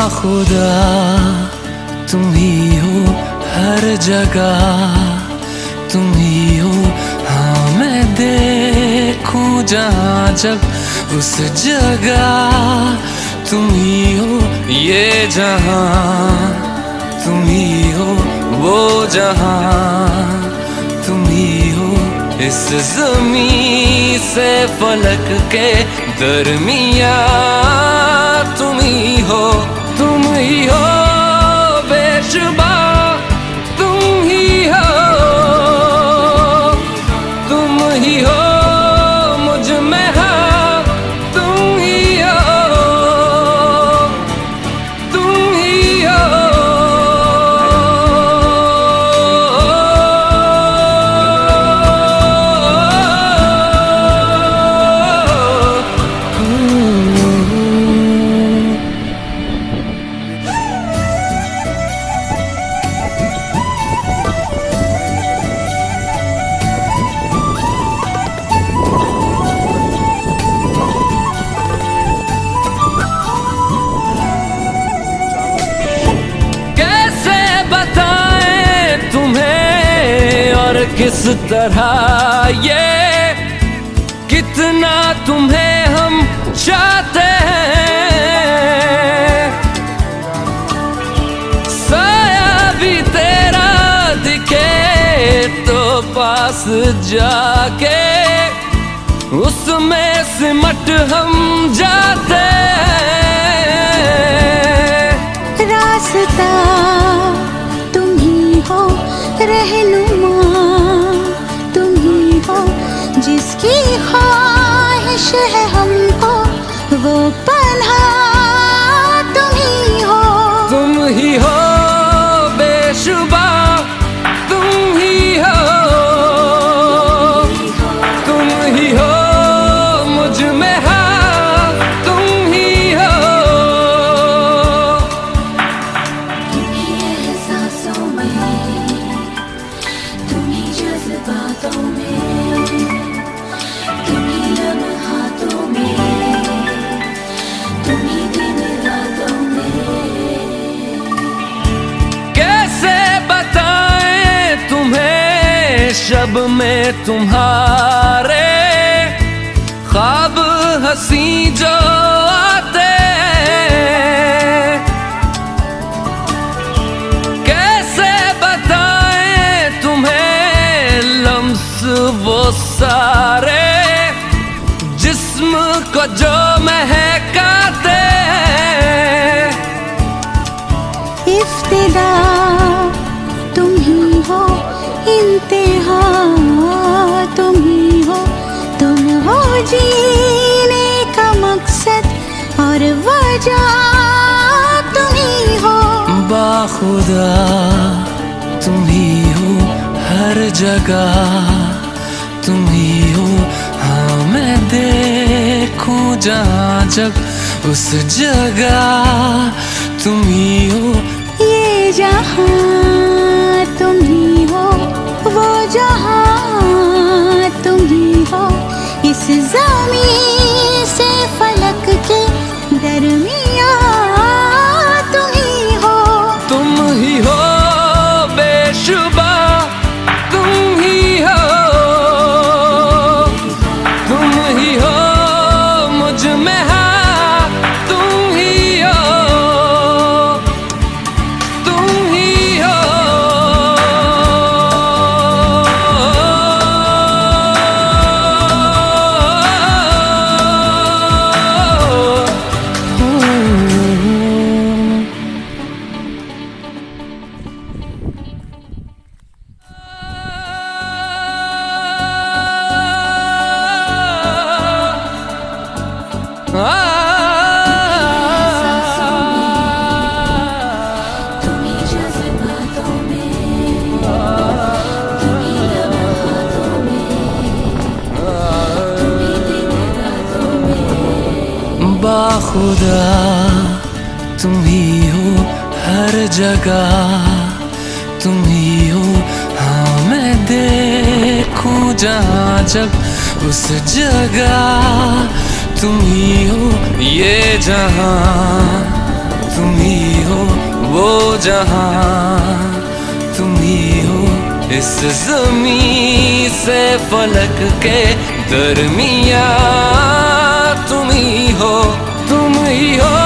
बाखुदा तुम ही हो हर जगह, तुम ही हो। हाँ मैं देखूं जहाँ जब उस जगह तुम ही हो। ये जहाँ तुम ही हो, वो जहाँ तुम ही हो। इस ज़मीं से फलक के दरमिया तुम ही हो, तुम ही हो बेशुबा, तुम ही हो, तुम ही हो मुझ में हाँ, तुम ही हो, तुम ही हो। किस तरह ये कितना तुम्हें हम चाहते हैं, साया भी तेरा दिखे तो पास जाके उसमें सिमट हम जाते हैं। रास्ता तुम ही हो, रहनुमा जिसकी ख्वाहिश है हमको, वो पन्हा तुम ही हो, तुम ही हो बेशुबा, तुम ही हो, तुम ही हो मुझ में हाँ, तुम ही हो। तुम ही एहसासों में, तुम ही जज्बातों में, शब में तुम्हारे ख्वाब हंसी जो आते, कैसे बताएं तुम्हें लम्स वो सारे जिस्म को जो महकाते। इफ्तिदा तुम ही हो, इंतहा तुम ही हो, तुम हो जीने का मकसद और वजह तुम ही हो। बाखुदा तुम ही हो हर जगह, तुम ही हो। हाँ मैं देखूं जहाँ जब उस जगह तुम ही हो। ये जहाँ तुम ही हो, वो जहाँ तुम ही हो। इस ज़मीं से फलक के दरमिया तुम ही हो, तुम ही हो बेशुबा, तुम ही हो, तुम ही हो मुझ में हाँ, तुम ही हो, तुम ही हो। बाखुदा तुम ही हो हर जगह, तुम ही हो। हाँ मैं देखूं जहाँ जब उस जगह तुम ही हो। ये जहाँ तुम ही हो वो जहां, तुम ही हो इस ज़मीं से फलक के दरमियां, तुम ही हो, तुम ही हो।